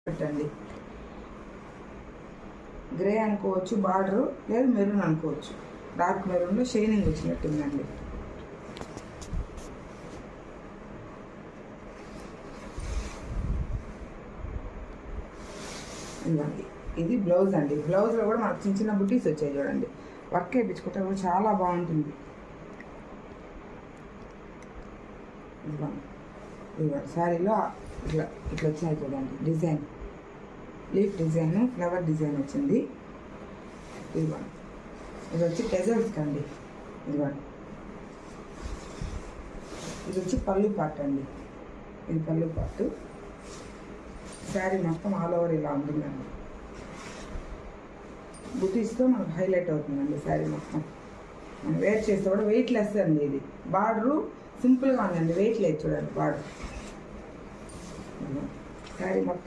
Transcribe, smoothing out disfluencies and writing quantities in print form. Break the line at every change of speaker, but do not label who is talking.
పెట్టండి. గ్రే అనుకోవచ్చు బార్డరు, లేదు మెరూన్ అనుకోవచ్చు. డార్క్ మెరూన్లో షైనింగ్ వచ్చినట్టుందండి. ఇవ్వండి, ఇది బ్లౌజ్ అండి. బ్లౌజ్లో కూడా మనకు చిన్న చిన్న బుటీస్ వచ్చాయి చూడండి. వర్క్ వేయించుకుంటే కూడా చాలా బాగుంటుంది. ఇవ్వండి, ఇవ్వండి శారీలో ఇట్లా ఇట్లా వచ్చినాయి చూడండి. Design leaf design, flower design వచ్చింది. ఇదిగోండి, ఇది వచ్చి టెజల్స్ అండి. ఇదిగోండి, ఇది వచ్చి పళ్ళు పార్ట్ అండి. ఇది పళ్ళు పార్ట్. శారీ మొత్తం ఆల్ ఓవర్ ఇలా ఉంటుందండి. బుటీస్తో మనకు హైలైట్ అవుతుందండి శారీ మొత్తం. మనం వేర్ చేస్తే కూడా వెయిట్ లెస్ అండి. ఇది బార్డరు సింపుల్గా ఉందండి, వెయిట్ లేదు చూడండి బార్డర్. శారీ మొత్తం